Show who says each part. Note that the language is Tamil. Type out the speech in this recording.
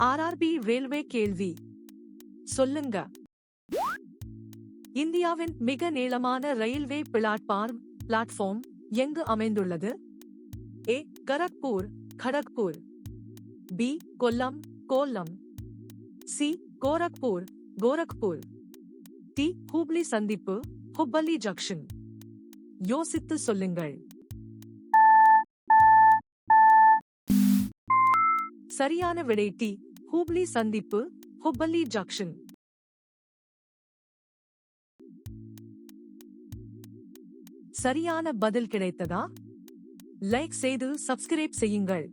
Speaker 1: ஆர்ஆர்பி ரயில்வே கேள்வி சொல்லுங்க. இந்தியாவின் மிக நீளமான ரயில்வே பிளாட்ஃபார்ம் எங்கு அமைந்துள்ளது? A Kharagpur Kharagpur, B Kollam Kollam, C Gorakhpur Gorakhpur, D Hubli சந்திப்பு ஹுப்பள்ளி ஜங்ஷன். யோசித்து சொல்லுங்கள். சரியான விடை டி ஹூப்ளி சந்திப்பு ஹுப்பள்ளி ஜங்ஷன். சரியான பதில் கிடைத்ததா? லைக் செய்து சப்ஸ்கிரைப் செய்யுங்கள்.